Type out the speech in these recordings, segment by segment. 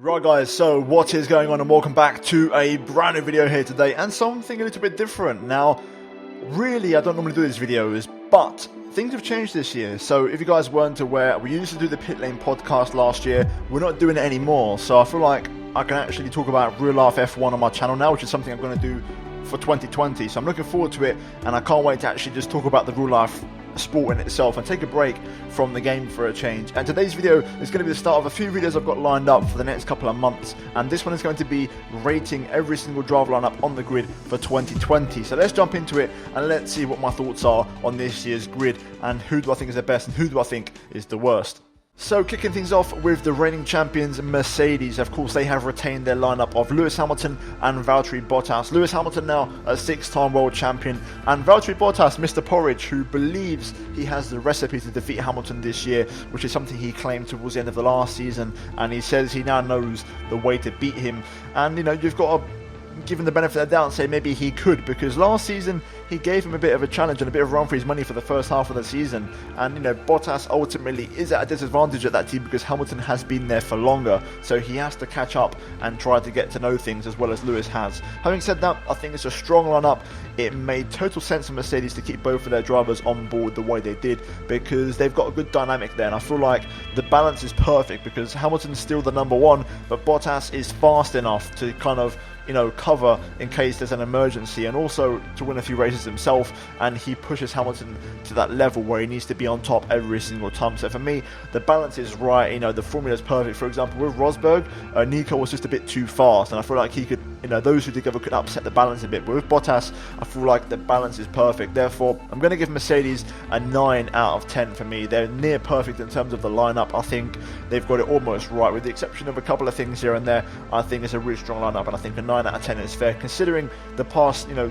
Right guys, so what is going on and welcome back to a brand new video here today and something a little bit different. Now, really I don't normally do these videos, but things have changed this year. So if you guys weren't aware, we used to do the Pit Lane podcast last year. We're not doing it anymore, so I feel like I can actually talk about real life F1 on my channel now, which is something I'm going to do for 2020. So I'm looking forward to it and I can't wait to actually just talk about the real life sport in itself and take a break from the game for a change. And today's video is going to be the start of a few videos I've got lined up for the next couple of months, and this one is going to be rating every single driver lineup on the grid for 2020. So let's jump into it and let's see what my thoughts are on this year's grid and who do I think is the best and who do I think is the worst. So kicking things off with the reigning champions Mercedes. Of course, they have retained their lineup of Lewis Hamilton and Valtteri Bottas. Lewis Hamilton now a 6-time world champion, and Valtteri Bottas, Mr. Porridge, who believes he has the recipe to defeat Hamilton this year, which is something he claimed towards the end of the last season, and he says he now knows the way to beat him. And you know, you've got to give him the benefit of the doubt and say maybe he could, because last season he gave him a bit of a challenge and a bit of a run for his money for the first half of the season, and you know, Bottas ultimately is at a disadvantage at that team because Hamilton has been there for longer, so he has to catch up and try to get to know things as well as Lewis has. Having said that, I think it's a strong lineup. It made total sense for Mercedes to keep both of their drivers on board the way they did because they've got a good dynamic there, and I feel like the balance is perfect because Hamilton's still the number one, but Bottas is fast enough to kind of, you know, cover in case there's an emergency and also to win a few races himself, and he pushes Hamilton to that level where he needs to be on top every single time. So for me, the balance is right. You know, the formula is perfect. For example, with Rosberg, Nico was just a bit too fast, and I feel like he could, you know, those two together could upset the balance a bit. But with Bottas, I feel like the balance is perfect. Therefore, I'm going to give Mercedes a 9 out of 10 for me. They're near perfect in terms of the lineup. I think they've got it almost right, with the exception of a couple of things here and there. I think it's a really strong lineup, and I think a 9 out of 10 is fair considering the past, you know,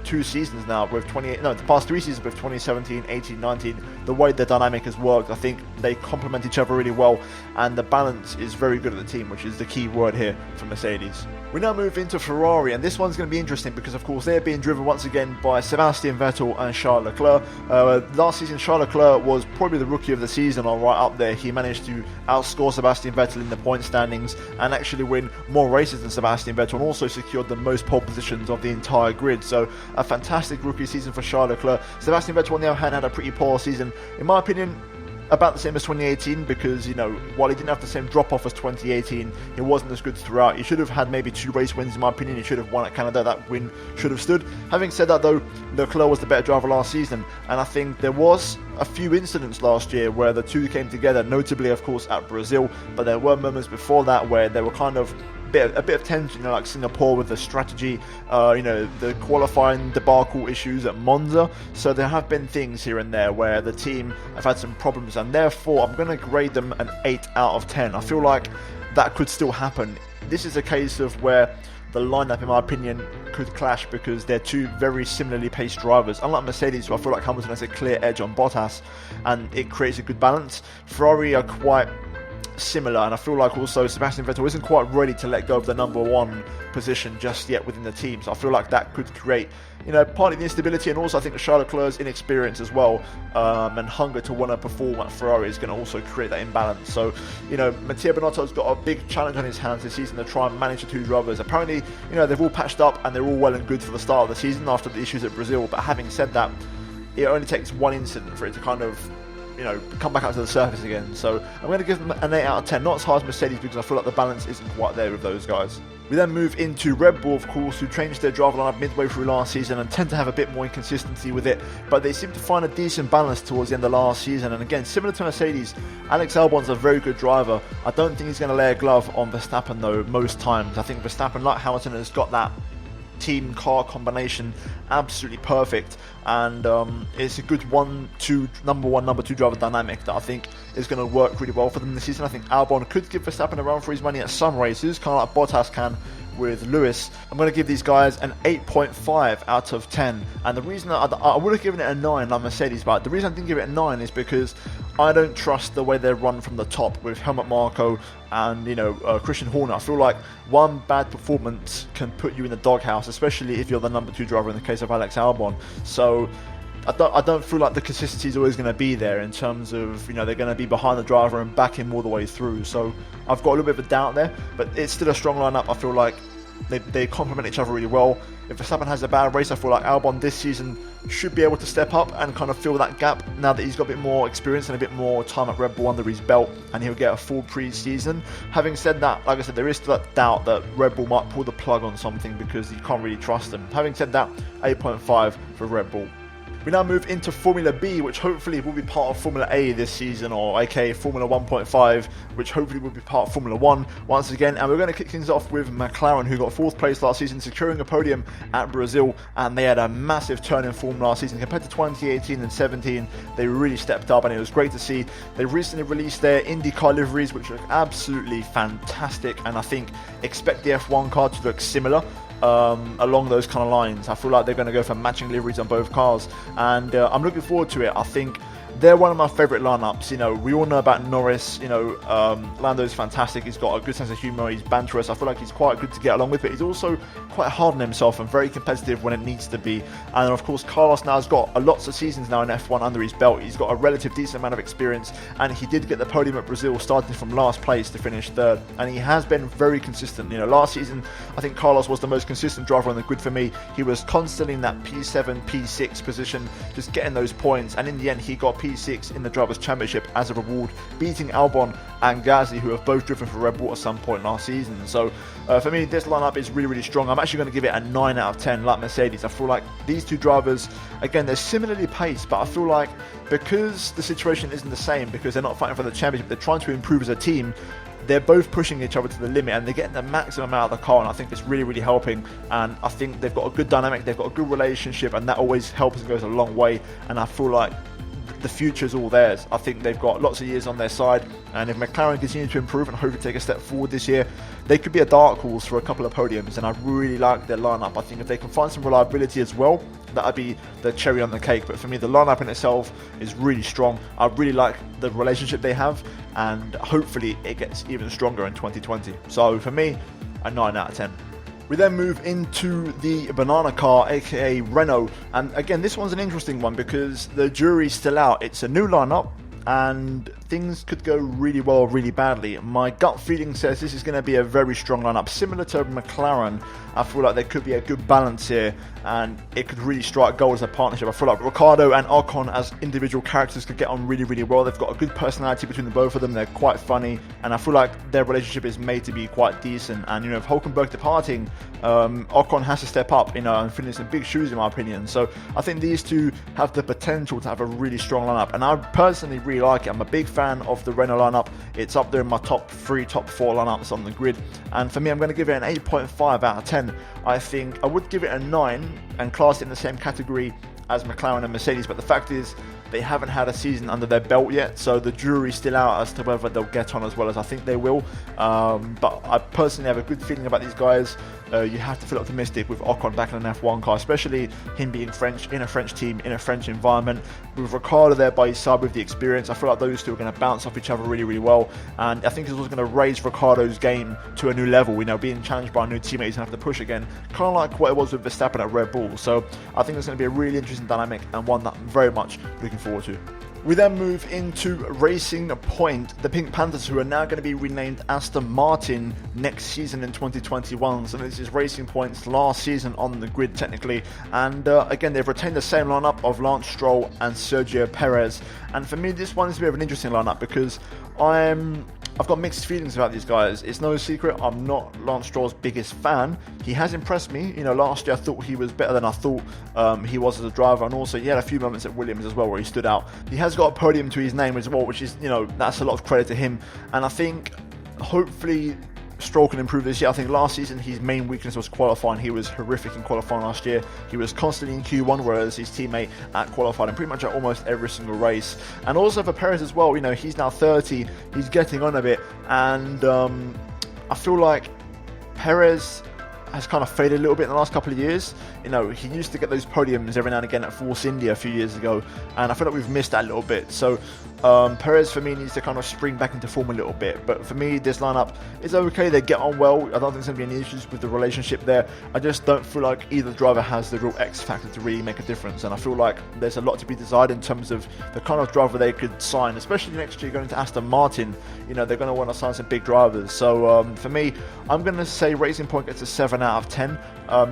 two seasons now with the past three seasons with 2017, 18, 19, the way the dynamic has worked. I think they complement each other really well, and the balance is very good at the team, which is the key word here for Mercedes. We now move into Ferrari, and this one's going to be interesting because of course they're being driven once again by Sebastian Vettel and Charles Leclerc. Last season Charles Leclerc was probably the rookie of the season, or right up there. He managed to outscore Sebastian Vettel in the point standings and actually win more races than Sebastian Vettel, and also secured the most pole positions of the entire grid. So a fantastic rookie season for Charles Leclerc. Sebastian Vettel on the other hand had a pretty poor season, in my opinion, about the same as 2018, because, you know, while he didn't have the same drop-off as 2018, he wasn't as good throughout. He should have had maybe 2 race wins, in my opinion. He should have won at Canada. That win should have stood. Having said that, though, Leclerc was the better driver last season, and I think there was a few incidents last year where the two came together, notably, of course, at Brazil, but there were moments before that where they were kind of a bit of tension, you know, like Singapore with the strategy, you know, the qualifying debacle issues at Monza. So there have been things here and there where the team have had some problems, and therefore I'm going to grade them an 8 out of 10. I feel like that could still happen. This is a case of where the lineup, in my opinion, could clash because they're two very similarly paced drivers. Unlike Mercedes, who I feel like Hamilton has a clear edge on Bottas, and it creates a good balance, Ferrari are quite similar, and I feel like also Sebastian Vettel isn't quite ready to let go of the number one position just yet within the team. So I feel like that could create, you know, partly the instability, and also I think Charles Leclerc's inexperience as well, and hunger to want to perform at Ferrari is going to also create that imbalance. So, you know, Mattia Binotto's got a big challenge on his hands this season to try and manage the two drivers. Apparently, you know, they've all patched up and they're all well and good for the start of the season after the issues at Brazil, but having said that, it only takes one incident for it to kind of, you know, come back out to the surface again. So I'm going to give them an 8 out of 10, not as high as Mercedes because I feel like the balance isn't quite there with those guys. We then move into Red Bull, of course, who changed their driver lineup midway through last season and tend to have a bit more inconsistency with it, but they seem to find a decent balance towards the end of last season. And again, similar to Mercedes, Alex Albon's a very good driver. I don't think he's going to lay a glove on Verstappen though most times. I think Verstappen, like Hamilton, has got that team car combination absolutely perfect, and it's a good number one, number two driver dynamic that I think is going to work really well for them this season. I think Albon could give Verstappen a run for his money at some races, kind of like Bottas can with Lewis. I'm going to give these guys an 8.5 out of 10, and the reason that I would have given it a 9 like Mercedes, but the reason I didn't give it a 9 is because I don't trust the way they run from the top with Helmut Marko and, you know, Christian Horner. I feel like one bad performance can put you in the doghouse, especially if you're the number 2 driver in the case of Alex Albon. So I don't feel like the consistency is always going to be there in terms of, you know, they're going to be behind the driver and back him all the way through. So I've got a little bit of a doubt there, but it's still a strong lineup. I feel like they complement each other really well. If Verstappen has a bad race, I feel like Albon this season should be able to step up and kind of fill that gap now that he's got a bit more experience and a bit more time at Red Bull under his belt, and he'll get a full pre-season. Having said that, like I said, there is still that doubt that Red Bull might pull the plug on something because you can't really trust them. Having said that, 8.5 for Red Bull. We now move into Formula B, which hopefully will be part of Formula A this season, or aka Formula 1.5, which hopefully will be part of Formula 1 once again. And we're going to kick things off with McLaren, who got 4th place last season, securing a podium at Brazil, and they had a massive turn in form last season compared to 2018 and 17. They really stepped up, and it was great to see. They recently released their IndyCar liveries, which look absolutely fantastic, and I think expect the F1 car to look similar. Along those kind of lines. I feel like they're going to go for matching liveries on both cars, and I'm looking forward to it. I think they're one of my favourite lineups. You know, we all know about Norris. You know, Lando's fantastic. He's got a good sense of humour. He's banterous. I feel like he's quite good to get along with, but he's also quite hard on himself and very competitive when it needs to be. And of course, Carlos now has got lots of seasons now in F1 under his belt. He's got a relative decent amount of experience, and he did get the podium at Brazil, starting from last place to finish 3rd. And he has been very consistent. You know, last season I think Carlos was the most consistent driver on the grid for me. He was constantly in that P7, P6 position, just getting those points. And in the end, he got P6 in the Drivers' Championship as a reward, beating Albon and Gasly, who have both driven for Red Bull at some point last season. So for me, this lineup is really, really strong. I'm actually going to give it a 9 out of 10, like Mercedes. I feel like these two drivers, again, they're similarly paced, but I feel like because the situation isn't the same, because they're not fighting for the championship, they're trying to improve as a team. They're both pushing each other to the limit, and they're getting the maximum out of the car, and I think it's really, really helping. And I think they've got a good dynamic, they've got a good relationship, and that always helps and goes a long way. And I feel like the future's all theirs. I think they've got lots of years on their side, and if McLaren continue to improve and hopefully take a step forward this year, they could be a dark horse for a couple of podiums. And I really like their lineup. I think if they can find some reliability as well, that would be the cherry on the cake. But for me, the lineup in itself is really strong. I really like the relationship they have, and hopefully it gets even stronger in 2020. So for me, a 9 out of 10. We then move into the banana car, aka Renault, and again, this one's an interesting one because the jury's still out. It's a new lineup, and things could go really well or really badly. My gut feeling says this is going to be a very strong lineup, similar to McLaren. I feel like there could be a good balance here, and it could really strike gold as a partnership. I feel like Ricciardo and Ocon as individual characters could get on really, really well. They've got a good personality between the both of them. They're quite funny, and I feel like their relationship is made to be quite decent. And you know, if Hülkenberg departing, Ocon has to step up, you know, and fill in some big shoes, in my opinion. So I think these two have the potential to have a really strong lineup, and I personally really like it. I'm a big fan of the Renault lineup. It's up there in my top 3, top 4 lineups on the grid, and for me, I'm going to give it an 8.5 out of 10. I think I would give it a 9 and class it in the same category as McLaren and Mercedes, but the fact is they haven't had a season under their belt yet, so the jury's still out as to whether they'll get on as well as I think they will. But I personally have a good feeling about these guys. You have to feel optimistic with Ocon back in an F1 car, especially him being French, in a French team, in a French environment. With Ricciardo there by his side with the experience, I feel like those two are going to bounce off each other really, really well. And I think it's also going to raise Ricciardo's game to a new level. You know, being challenged by a new teammate, he's going to have to push again, kind of like what it was with Verstappen at Red Bull. So I think it's going to be a really interesting dynamic, and one that I'm very much looking forward to. We then move into Racing Point, the Pink Panthers, who are now going to be renamed Aston Martin next season in 2021. So this is Racing Point's last season on the grid, technically. And again, they've retained the same lineup of Lance Stroll and Sergio Perez. And for me, this one is a bit of an interesting lineup because I've got mixed feelings about these guys. It's no secret I'm not Lance Stroll's biggest fan. He has impressed me. You know, last year I thought he was better than I thought he was as a driver, and also he had a few moments at Williams as well where he stood out. He has got a podium to his name as well, which is, you know, that's a lot of credit to him. And I think hopefully Stroll can improve this year. I think last season his main weakness was qualifying. He was horrific in qualifying last year. He was constantly in Q1, whereas his teammate at qualifying and pretty much at almost every single race. And also for Perez as well, you know, he's now 30, he's getting on a bit, and I feel like Perez has kind of faded a little bit in the last couple of years. You know, he used to get those podiums every now and again at Force India a few years ago, and I feel like we've missed that a little bit. So Perez for me needs to kind of spring back into form a little bit, but for me this lineup is okay. They get on well. I don't think there's going to be any issues with the relationship there. I just don't feel like either driver has the real X factor to really make a difference, and I feel like there's a lot to be desired in terms of the kind of driver they could sign, especially next year going to Aston Martin. You know, they're going to want to sign some big drivers. So for me, I'm going to say Racing Point gets a 7 out of 10.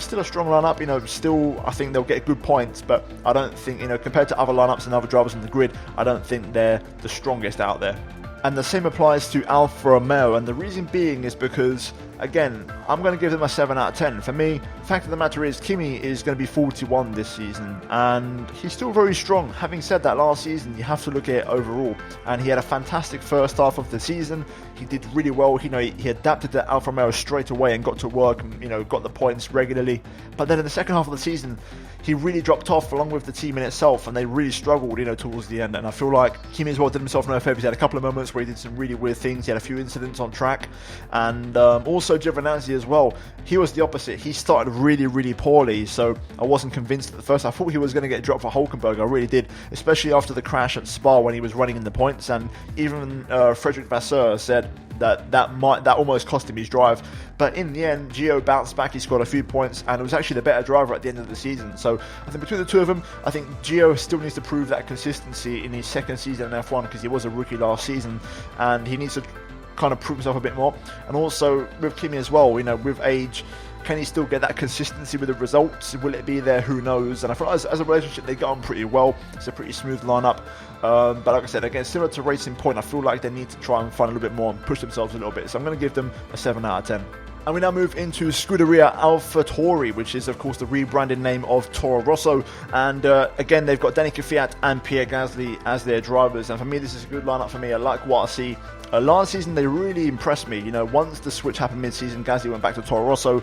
Still a strong lineup, you know, still I think they'll get good points, but I don't think, you know, compared to other lineups and other drivers on the grid, I don't think they're the strongest out there. And the same applies to Alfa Romeo, and the reason being is because, again, I'm going to give them a 7 out of 10. For me, the fact of the matter is Kimi is going to be 41 this season, and he's still very strong. Having said that, last season you have to look at it overall, and he had a fantastic first half of the season. He did really well. You know, he adapted to Alfa Romeo straight away and got to work and, you know, got the points regularly. But then in the second half of the season, he really dropped off along with the team in itself, and they really struggled, you know, towards the end. And I feel like Kimi as well did himself no favours. He had a couple of moments where he did some really weird things. He had a few incidents on track, and also Giovinazzi as well. He was the opposite. He started really poorly, so I wasn't convinced at the first. I thought he was going to get dropped for Hulkenberg. I really did, especially after the crash at Spa when he was running in the points, and even Frederick Vasseur said that almost cost him his drive. But in the end, Gio bounced back. He scored a few points, and it was actually the better driver at the end of the season. So I think between the two of them, I think Gio still needs to prove that consistency in his second season in F1, because he was a rookie last season, and he needs to kind of prove himself a bit more. And also with Kimi as well, you know, with age, can he still get that consistency with the results? Will it be there? Who knows? And I feel like as a relationship, they get on pretty well. It's a pretty smooth lineup. But like I said, again, similar to Racing Point, I feel like they need to try and find a little bit more and push themselves a little bit. So I'm going to give them a 7 out of 10. And we now move into Scuderia AlphaTauri, which is, of course, the rebranded name of Toro Rosso. And again, they've got Danica Kvyat and Pierre Gasly as their drivers. And for me, this is a good lineup for me. I like what I see. Last season, they really impressed me. You know, once the switch happened mid-season, Gasly went back to Toro Rosso.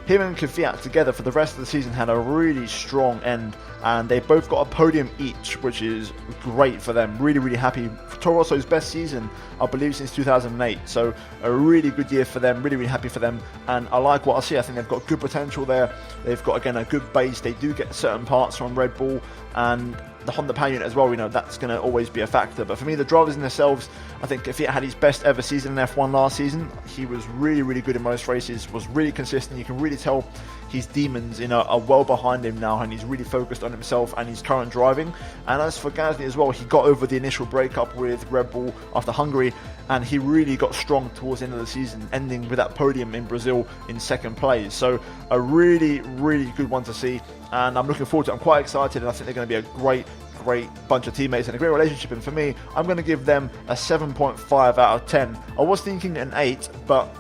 Him and Kvyat together for the rest of the season had a really strong end, and they both got a podium each, which is great for them. Really happy. Toro Rosso's best season, I believe, since 2008. So a really good year for them. Really happy for them, and I like what I see. I think they've got good potential there. They've got, again, a good base. They do get certain parts from Red Bull and the Honda power unit as well. You know, that's going to always be a factor. But for me, the drivers in themselves, I think Kvyat had his best ever season in F1 last season. He was really good in most races, was really consistent. You can really tell his demons, you know, are well behind him now, and he's really focused on himself and his current driving. And as for Gasly as well, he got over the initial breakup with Red Bull after Hungary, and he really got strong towards the end of the season, ending with that podium in Brazil in second place. So a really good one to see, and I'm looking forward to it. I'm quite excited, and I think they're going to be a great bunch of teammates and a great relationship. And for me, I'm going to give them a 7.5 out of 10. I was thinking an 8, but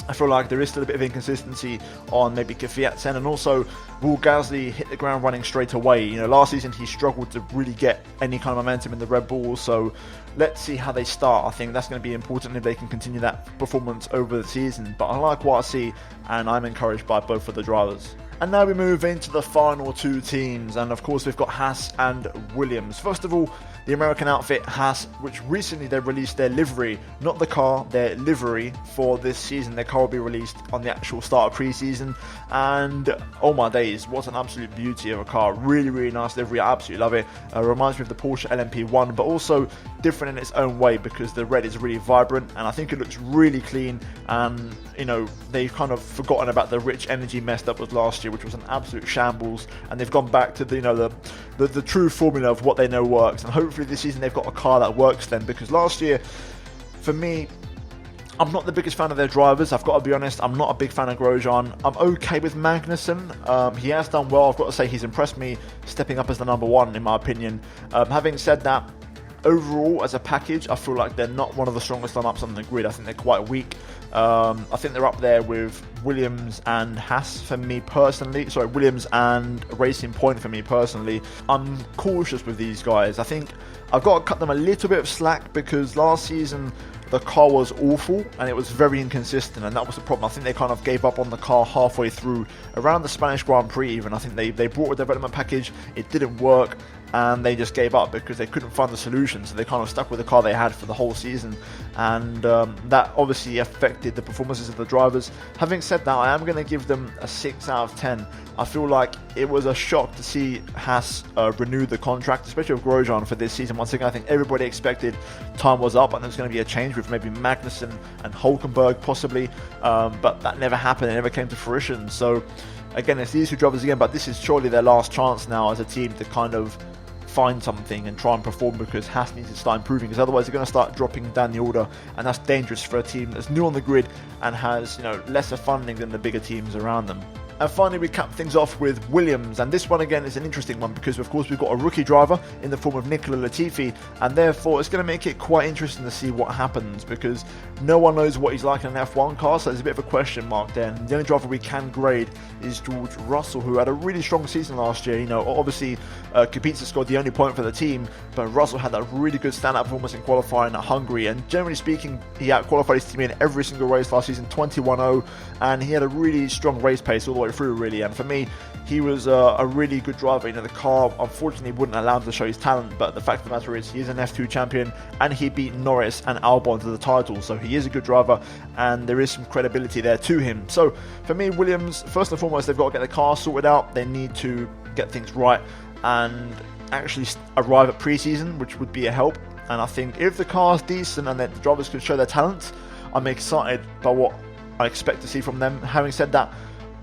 I feel like there is still a bit of inconsistency on maybe Kvyat's end, and also will Gasly hit the ground running straight away? You know, last season he struggled to really get any kind of momentum in the Red Bull, so let's see how they start. I think that's going to be important if they can continue that performance over the season. But I like what I see, and I'm encouraged by both of the drivers. And now we move into the final two teams, and of course we've got Haas and Williams. First of all, the American outfit Haas, which recently they released their livery, not the car, their livery for this season. Their car will be released on the actual start of pre-season, and oh my days, what an absolute beauty of a car. Really nice livery, I absolutely love it. Reminds me of the Porsche LMP1, but also different in its own way, because the red is really vibrant, and I think it looks really clean. And you know, they've kind of forgotten about the rich energy mess that was last year, which was an absolute shambles, and they've gone back to the, you know, the true formula of what they know works. And hopefully this season they've got a car that works then, because last year, for me, I'm not the biggest fan of their drivers. I've got to be honest. I'm not a big fan of Grosjean. I'm okay with Magnussen. He has done well. I've got to say he's impressed me, stepping up as the number one in my opinion. Having said that, overall as a package, I feel like they're not one of the strongest lineups on the grid. I think they're quite weak. I think they're up there with Williams and Haas for me personally. Sorry, Williams and Racing Point for me personally. I'm cautious with these guys. I think I've got to cut them a little bit of slack, because last season the car was awful and it was very inconsistent, and that was the problem. I think they kind of gave up on the car halfway through, around the Spanish Grand Prix even. I think they brought a development package, it didn't work, and they just gave up because they couldn't find the solution. So they kind of stuck with the car they had for the whole season, and that obviously affected the performances of the drivers. Having said that, I am going to give them a 6 out of 10. I feel like it was a shock to see Haas renew the contract, especially with Grosjean for this season. Once again, I think everybody expected time was up and there's going to be a change with maybe Magnussen and Hulkenberg possibly, but that never happened. It never came to fruition. So again, it's these two drivers again, but this is surely their last chance now as a team to kind of find something and try and perform, because Haas needs to start improving, because otherwise they're going to start dropping down the order, and that's dangerous for a team that's new on the grid and has, you know, lesser funding than the bigger teams around them. And finally, we cap things off with Williams, and this one again is an interesting one because of course we've got a rookie driver in the form of Nicola Latifi, and therefore it's going to make it quite interesting to see what happens, because no one knows what he's like in an F1 car, so there's a bit of a question mark there. And the only driver we can grade is George Russell, who had a really strong season last year. You know, obviously Kubica scored the only point for the team, but Russell had that really good standout performance in qualifying at Hungary, and generally speaking he out-qualified his team in every single race last season, 21-0, and he had a really strong race pace all the way through, really. And for me, he was a really good driver. You know, the car unfortunately wouldn't allow him to show his talent, but the fact of the matter is he is an F2 champion and he beat Norris and Albon to the title, so he is a good driver and there is some credibility there to him. So for me, Williams, first and foremost, they've got to get the car sorted out. They need to get things right and actually arrive at pre-season, which would be a help. And I think if the car's decent and that the drivers can show their talent, I'm excited by what I expect to see from them. Having said that,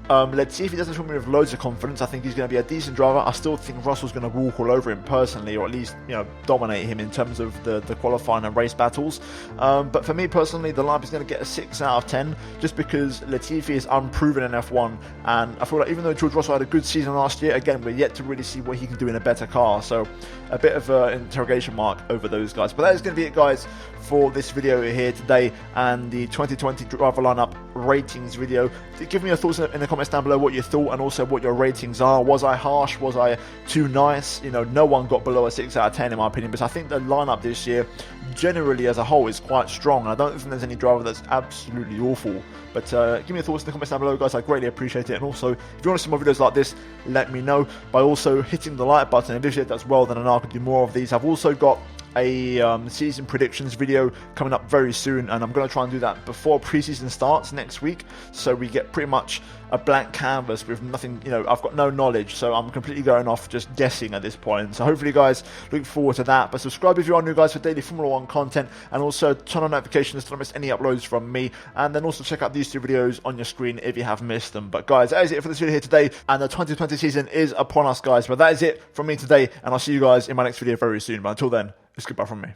let's see if he doesn't fill me with loads of confidence. I think he's going to be a decent driver. I still think Russell's going to walk all over him personally, or at least, you know, dominate him in terms of the qualifying and race battles. But for me personally, the lineup is going to get a 6 out of 10, just because Latifi is unproven in F1, and I feel like even though George Russell had a good season last year, again, we're yet to really see what he can do in a better car. So a bit of an interrogation mark over those guys. But that is going to be it, guys, for this video here today and the 2020 driver lineup ratings video. Give me your thoughts in the comments down below, what you thought, and also what your ratings are. Was I harsh? Was I too nice? You know, no one got below a 6 out of 10 in my opinion, but I think the lineup this year generally as a whole is quite strong. I don't think there's any driver that's absolutely awful. But give me your thoughts in the comments down below, guys. I greatly appreciate it. And also, if you want to see more videos like this, let me know by also hitting the like button. And if you does well, then I know I can do more of these. I've also got a season predictions video coming up very soon, and I'm going to try and do that before preseason starts next week, so we get pretty much a blank canvas with nothing, you know, I've got no knowledge, so I'm completely going off just guessing at this point. So hopefully, guys, look forward to that. But subscribe if you are new, guys, for daily Formula 1 content, and also turn on notifications to not miss any uploads from me, and then also check out these two videos on your screen if you have missed them. But guys, that is it for this video here today, and the 2020 season is upon us, guys. But that is it from me today, and I'll see you guys in my next video very soon. But until then, it's goodbye from me.